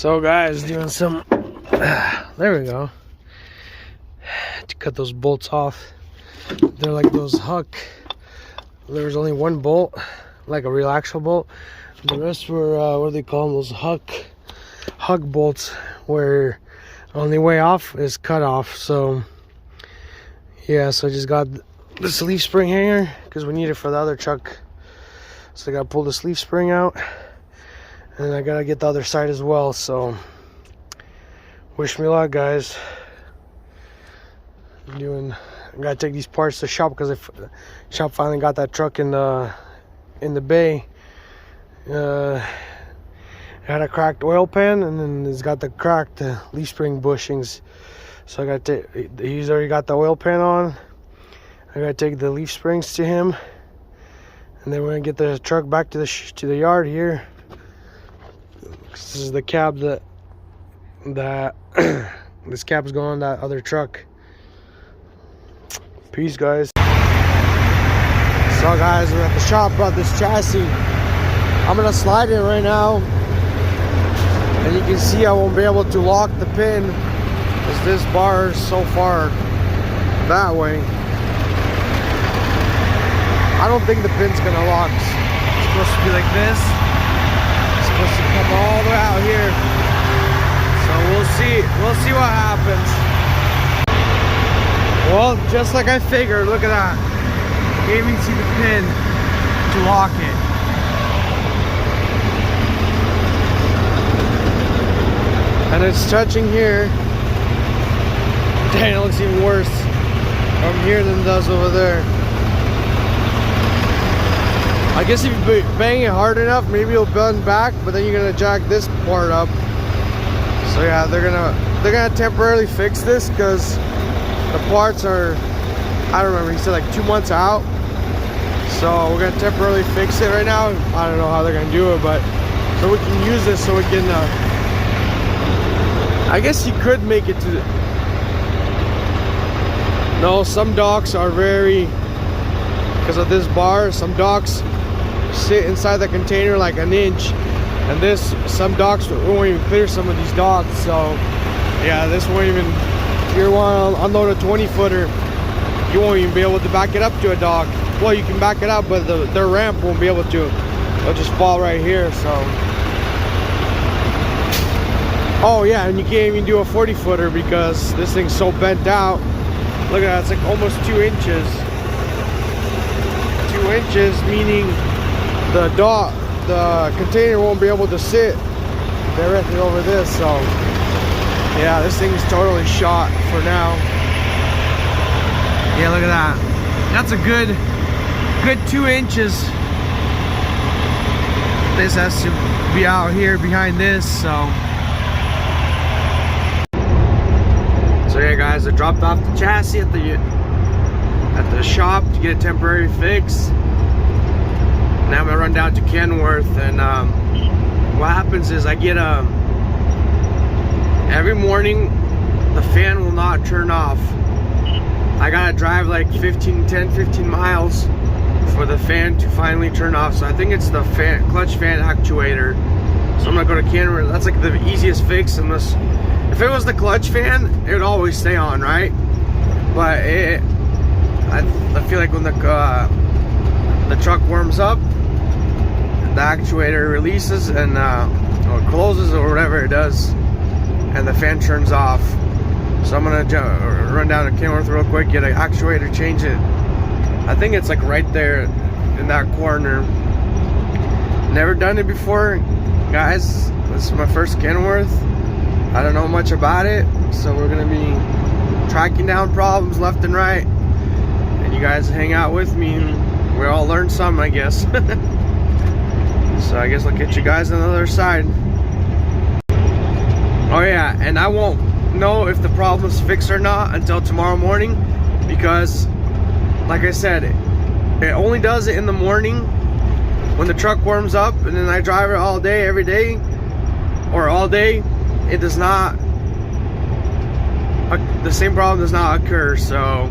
So guys, doing some there we go, to cut those bolts off. They're like those huck. There's only one bolt, like a real actual bolt. The rest were what do they call them, those huck bolts, where only way off is cut off. So yeah, so I just got this leaf spring hanger because we need it for the other truck. So I gotta pull this leaf spring out, and I gotta get the other side as well. So wish me luck, guys. I gotta take these parts to the shop because the shop finally got that truck in the bay. It had a cracked oil pan, and then it's got the cracked leaf spring bushings. So I gotta take, he's already got the oil pan on. I gotta take the leaf springs to him, and then we're gonna get the truck back to the yard here. This is the cab that this cab's going on that other truck. Peace, guys. So guys, we're at the shop, brought this chassis. I'm gonna slide it right now, and you can see I won't be able to lock the pin because this bar is so far that way. I don't think the pin's gonna lock. It's supposed to be like this. It's supposed to come all the way out here. So we'll see what happens. Well, just like I figured, look at that. Can't even see the pin to lock it. And it's touching here. Dang, it looks even worse from here than it does over there. I guess if you bang it hard enough, maybe it'll bend back, but then you're gonna jack this part up. So yeah, they're gonna temporarily fix this because the parts are, I don't remember, he said like 2 months out. So we're gonna temporarily fix it right now. I don't know how they're gonna do it, but so we can use this, so we can I guess you could make it to the, no, some docks are very, because of this bar, some docks sit inside the container like an inch, and some docks won't even clear some of these docks. So yeah, this won't even, if you want to unload a 20-footer, you won't even be able to back it up to a dock. Well, you can back it up, but their ramp won't be able to. It'll just fall right here. So oh yeah, and you can't even do a 40-footer because this thing's so bent out. Look at that, it's like almost 2 inches. 2 inches, meaning the container won't be able to sit directly over this. So yeah, this thing's totally shot for now. Yeah, look at that. That's a good 2 inches. This has to be out here behind this. So yeah, guys, I dropped off the chassis at the shop to get a temporary fix. Now I'm gonna run down to Kenworth, and what happens is I get every morning the fan will not turn off. I gotta drive like 10-15 miles for the fan to finally turn off. So I think it's the clutch fan actuator. So I'm gonna go to Kenworth. That's like the easiest fix, unless if it was the clutch fan, it would always stay on, right? But I feel like when the truck warms up, the actuator releases and or closes or whatever it does, and the fan turns off. So I'm gonna run down to Kenworth real quick, get an actuator, change it. I think it's like right there in that corner. Never done it before, guys. This is my first Kenworth. I don't know much about it, so we're gonna be tracking down problems left and right, and you guys hang out with me and we all learn some, I guess. So I guess I'll catch you guys on the other side. Oh yeah, and I won't know if the problem's fixed or not until tomorrow morning, because like I said, it only does it in the morning when the truck warms up, and then I drive it all day, every day, or all day. It does not, the same problem does not occur. So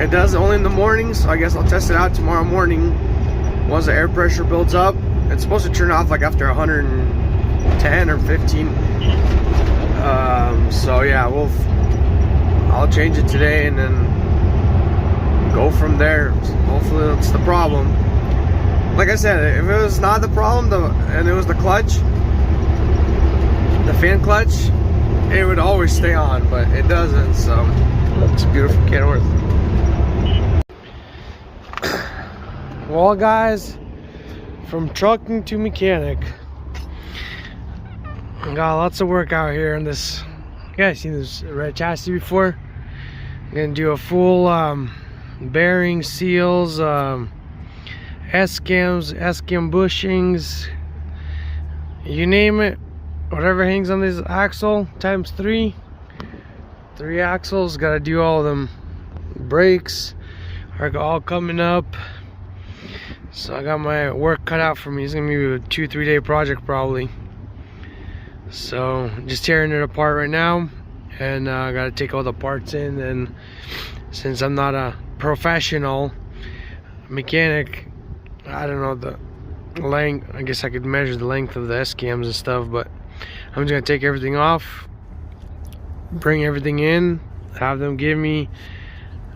it does only in the morning, so I guess I'll test it out tomorrow morning. Once the air pressure builds up, it's supposed to turn off like after 100 10 or 15. So yeah, I'll change it today and then go from there. Hopefully that's the problem. Like I said, if it was not the problem and it was the clutch, the fan clutch, it would always stay on, but it doesn't. So it's beautiful Kenworth. Well guys, from trucking to mechanic, I got lots of work out here in this. You guys seen this red chassis before? I'm gonna do a full bearing, seals, S-cams, S-cam bushings, you name it, whatever hangs on this axle times 3 axles, gotta do all of them. Brakes are all coming up, so I got my work cut out for me. It's gonna be a 2-3 day project probably. So just tearing it apart right now, and I gotta take all the parts in. And since I'm not a professional mechanic, I don't know the length. I guess I could measure the length of the S-cams and stuff, but I'm just gonna take everything off, bring everything in, have them give me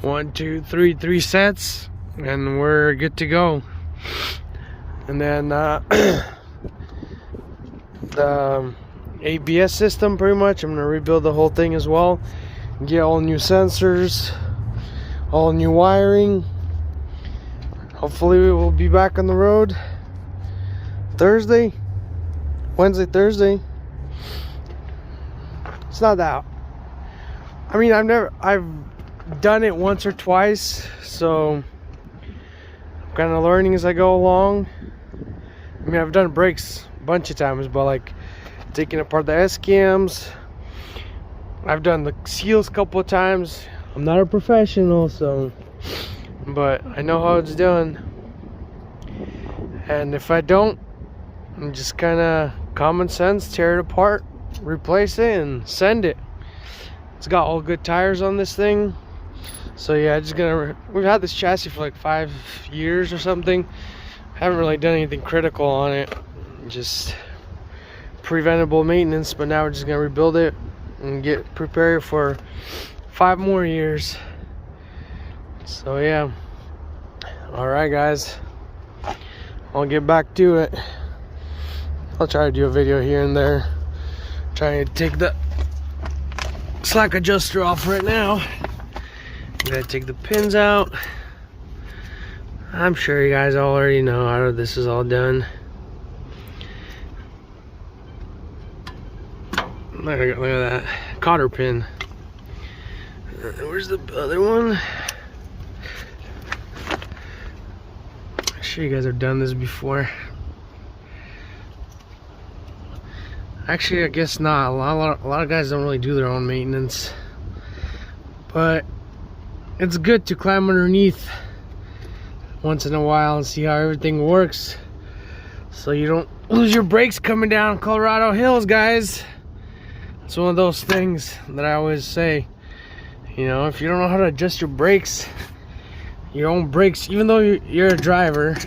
1, 2, 3 sets, and we're good to go. And then the ABS system, pretty much I'm gonna rebuild the whole thing as well, get all new sensors, all new wiring. Hopefully we will be back on the road Wednesday, Thursday. It's not that, I mean, I've done it once or twice, so I'm kind of learning as I go along. I mean, I've done brakes a bunch of times, but like taking apart the S-cams, I've done the seals a couple of times. I'm not a professional, so, but I know how it's done. And if I don't, I'm just kind of common sense, tear it apart, replace it, and send it. It's got all good tires on this thing. So yeah, we've had this chassis for like 5 years or something. Haven't really done anything critical on it, just preventable maintenance. But now we're just gonna rebuild it and get prepared for 5 more years. So yeah, all right guys, I'll get back to it. I'll try to do a video here and there, trying to take the slack adjuster off right now. I'm gonna take the pins out. I'm sure you guys already know how this is all done. Look at that cotter pin. Where's the other one? I'm sure you guys have done this before. Actually, I guess not. A lot of guys don't really do their own maintenance, but it's good to climb underneath once in a while and see how everything works, so you don't lose your brakes coming down Colorado hills, guys. It's one of those things that I always say, you know, if you don't know how to adjust your brakes, your own brakes, even though you're a driver,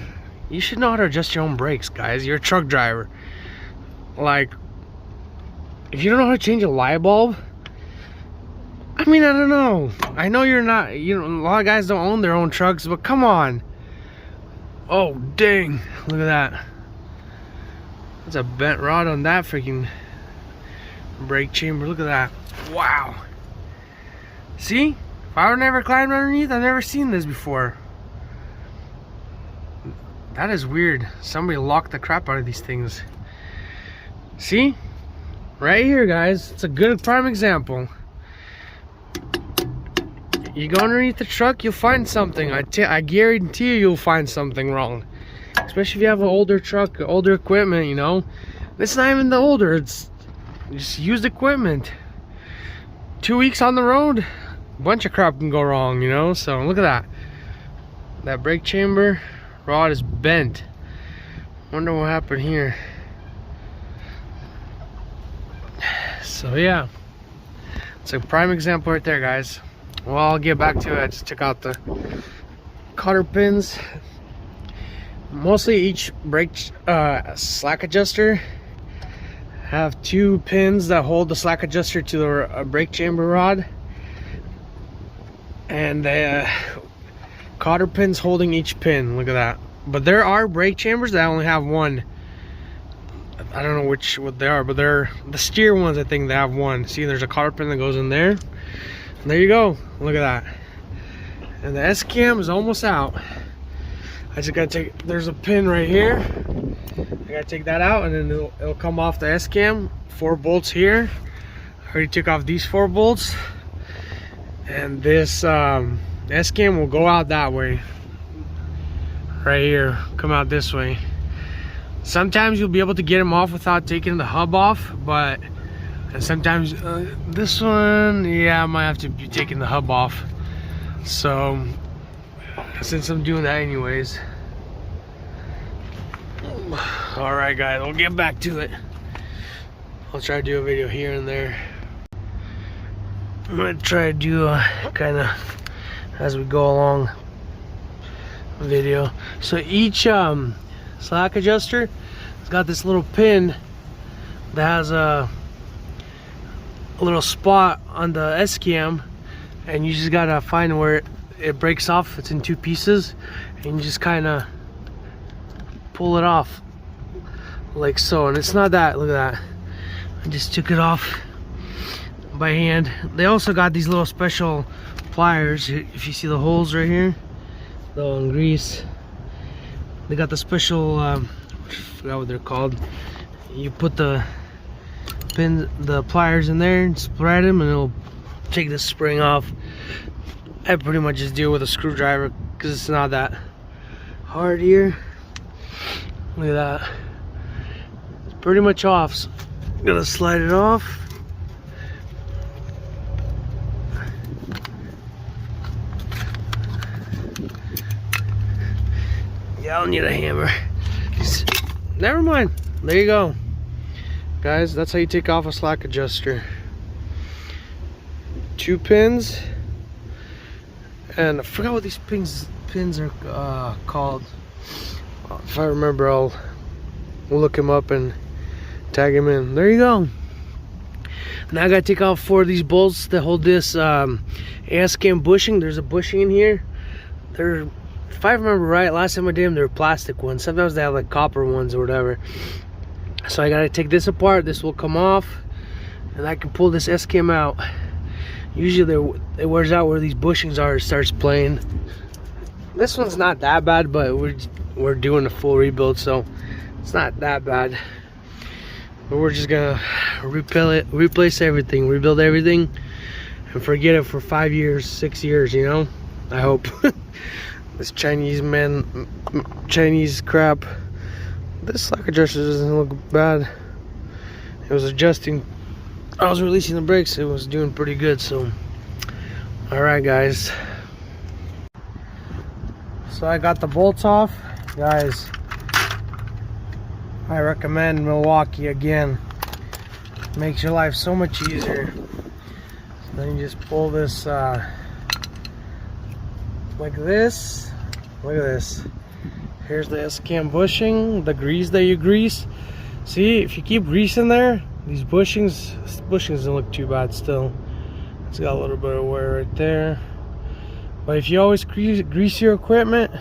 you should know how to adjust your own brakes, guys. You're a truck driver. Like, if you don't know how to change a light bulb, I mean, I don't know. I know you're not, you know, a lot of guys don't own their own trucks, but come on. Oh, dang. Look at that. That's a bent rod on that freaking brake chamber. Look at that. Wow. See? If I would never climbed underneath, I've never seen this before. That is weird. Somebody locked the crap out of these things. See? Right here, guys. It's a good prime example. You go underneath the truck, you'll find something. I guarantee you'll find something wrong. Especially if you have an older truck, older equipment, you know. It's not even the older, it's just used equipment. 2 weeks on the road, a bunch of crap can go wrong, you know. So look at that. That brake chamber rod is bent. Wonder what happened here. So yeah, it's a prime example right there, guys. Well, I'll get back to it. I just took out the cotter pins. Mostly each brake slack adjuster, have 2 pins that hold the slack adjuster to the brake chamber rod, and the cotter pins holding each pin. Look at that. But there are brake chambers that only have 1. I don't know what they are, but they're the steer ones. I think they have 1. See, there's a cotter pin that goes in there. And there you go. Look at that. And the S cam is almost out. I just gotta take, there's a pin right here. I gotta take that out, and then it'll come off the S cam. 4 bolts here. I already took off these 4 bolts, and this S cam will go out that way. Right here, come out this way. Sometimes you'll be able to get them off without taking the hub off, but sometimes this one, yeah, I might have to be taking the hub off. So since I'm doing that anyways. All right, guys, we'll get back to it. I'll try to do a video here and there. I'm gonna try to do a kind of as we go along video. So each slack adjuster has got this little pin that has a little spot on the S cam, and you just gotta find where it breaks off. It's in 2 pieces, and you just kind of pull it off like so. And it's not that, look at that, I just took it off by hand. They also got these little special pliers. If you see the holes right here, though, in grease, they got the special I forgot what they're called. You put the pliers in there and spread them, and it'll take the spring off. I pretty much just deal with a screwdriver because it's not that hard here. Look at that, it's pretty much off. So I'm gonna slide it off. Yeah, I'll need a hammer. Never mind. There you go, guys. That's how you take off a slack adjuster. 2 pins, and I forgot what these pins are called. If I remember, we'll look them up and tag them in. There you go. Now I gotta take off 4 of these bolts that hold this S cam bushing. There's a bushing in here. They're, if I remember right, last time I did them, they were plastic ones. Sometimes they have like copper ones or whatever. So I gotta take this apart. This will come off, and I can pull this S cam out. Usually it wears out where these bushings are. It starts playing. This one's not that bad, but we're doing a full rebuild, so it's not that bad. But we're just gonna replace everything, rebuild everything, and forget it for 5 years, 6 years, you know. I hope. This Chinese crap. This slack adjuster doesn't look bad. It was adjusting. I was releasing the brakes. It was doing pretty good. So, all right, guys. So I got the bolts off, guys. I recommend Milwaukee again. Makes your life so much easier. So then you just pull this like this. Look at this. Here's the S cam bushing, the grease that you grease. See, if you keep grease in there, these bushings don't look too bad still. It's got a little bit of wear right there. But if you always grease your equipment,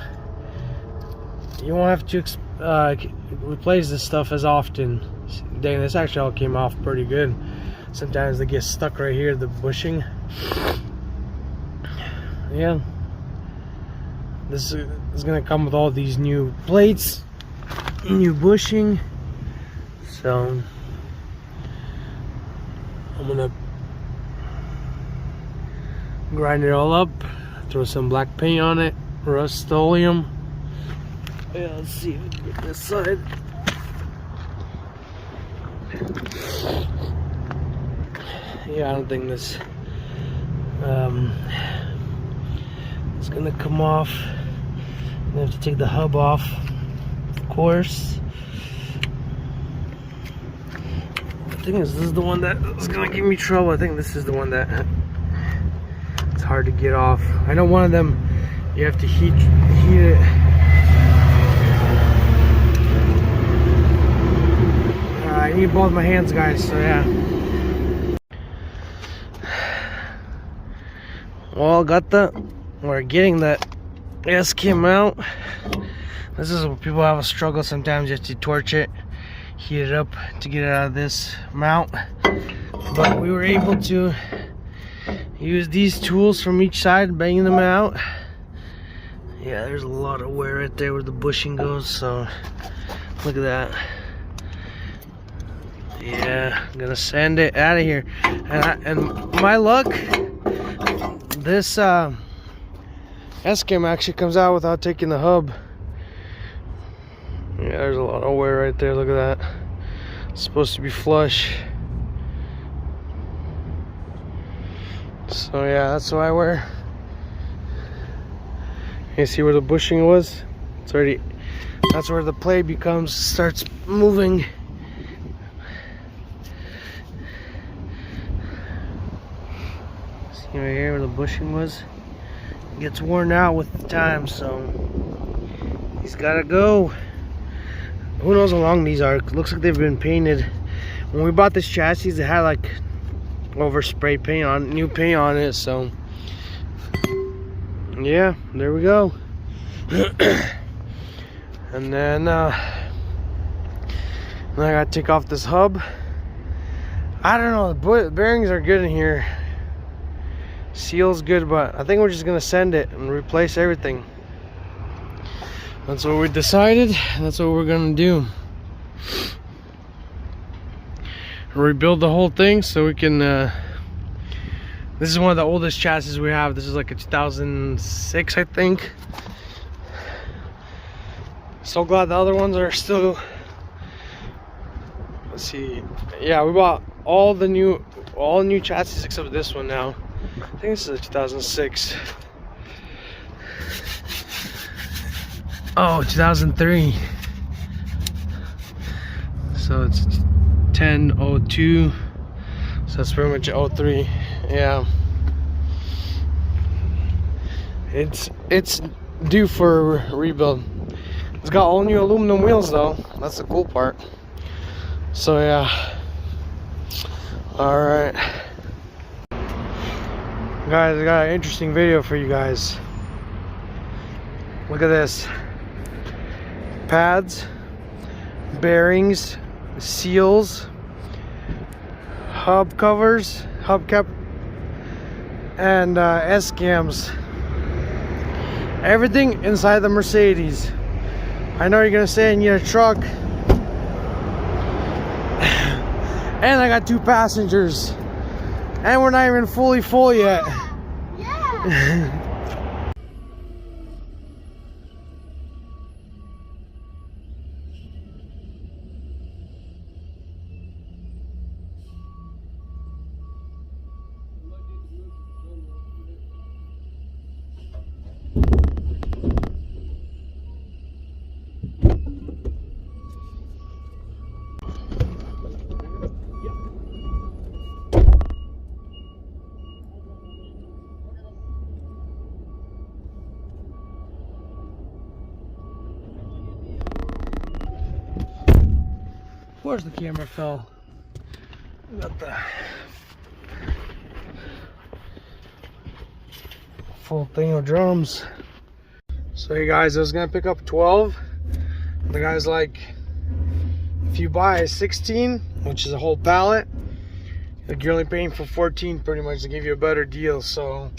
you won't have to replace this stuff as often. Dang, this actually all came off pretty good. Sometimes they get stuck right here, the bushing. Yeah. This is gonna come with all these new plates, new bushing. So I'm gonna grind it all up, throw some black paint on it, Rust-Oleum. Yeah, let's see if we can get this side. Yeah, I don't think this it's gonna come off. I have to take the hub off, of course. The thing is, this is the one that is gonna give me trouble. I think this is the one that it's hard to get off. I know one of them you have to heat it. I need both my hands, guys, so yeah. Well, we're getting that S-cam out. This is where people have a struggle sometimes. You have to torch it, heat it up to get it out of this mount. But we were able to use these tools from each side, banging them out. Yeah, there's a lot of wear right there where the bushing goes, so look at that. Yeah, I'm gonna sand it out of here. And my luck, this S-cam actually comes out without taking the hub. Yeah, there's a lot of wear right there. Look at that. It's supposed to be flush. So yeah, that's why we're. You see where the bushing was? It's already. That's where the plate starts moving. See right here where the bushing was? It gets worn out with the time, so he's gotta go. Who knows how long these are? It looks like they've been painted. When we bought this chassis, it had like overspray paint on, new paint on it, so yeah, there we go. And then I gotta take off this hub. I don't know, the bearings are good in here, seal's good, but I think we're just gonna send it and replace everything. That's what we decided, and that's what we're gonna do. Rebuild the whole thing so we can this is one of the oldest chassis we have. This is like a 2006, I think. So glad the other ones are still. Let's see. Yeah, we bought all new chassis except this one now. I think this is a 2006. Oh, 2003. So it's 1002. So that's pretty much 03. Yeah. It's due for a rebuild. It's got all new aluminum wheels though. That's the cool part. So yeah. Alright. Guys, I got an interesting video for you guys. Look at this. Pads, bearings, seals, hub covers, hubcap, and S-cams. Everything inside the Mercedes. I know you're gonna say I need a truck. And I got 2 passengers. And we're not even fully full yet. Yeah. Where's the camera fell? We got the full thing of drums. So hey guys, I was gonna pick up 12. The guy's like, if you buy 16, which is a whole pallet, like you're only paying for 14 pretty much to give you a better deal. So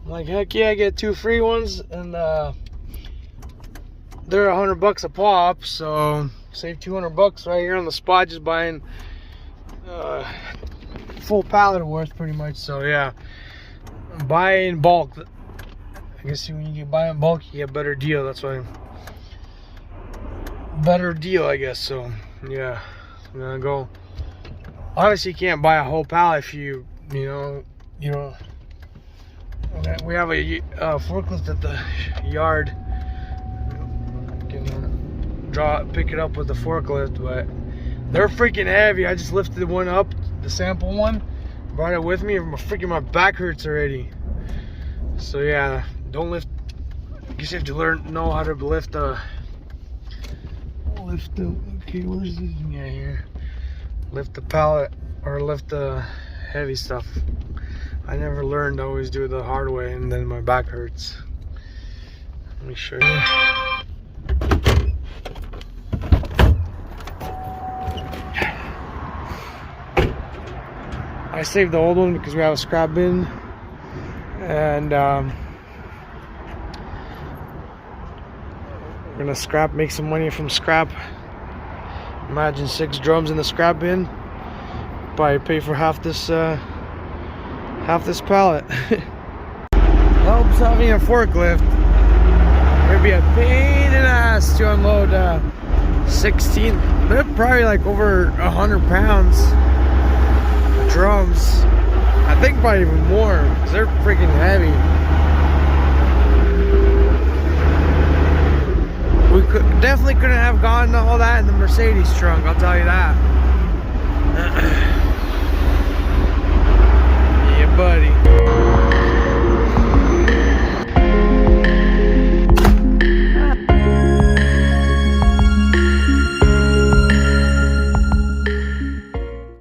I'm like, heck yeah, I get 2 free ones, and they're $100 a pop, so save $200 right here on the spot just buying full pallet worth pretty much. So yeah, buy in bulk. I guess when you buy in bulk you get a better deal. That's why, better deal I guess. So yeah, I'm gonna go. Obviously you can't buy a whole pallet if you know. We have a forklift at the yard. Pick it up with the forklift, but they're freaking heavy. I just lifted one up, the sample one, brought it with me, and my back hurts already. So yeah, don't lift. I guess you have to know how to lift the. Okay, where's this? Yeah, here. lift the pallet or lift the heavy stuff. I never learned to always do it the hard way, and then my back hurts. Let me show you. I saved the old one because we have a scrap bin, and we're gonna make some money from scrap. Imagine 6 drums in the scrap bin. Probably pay for half this pallet. Helps having a forklift. It'd be a pain in the ass to unload 16. They're probably like over 100 pounds drums. I think probably even more, because they're freaking heavy. We definitely couldn't have gotten all that in the Mercedes trunk, I'll tell you that. Yeah, buddy.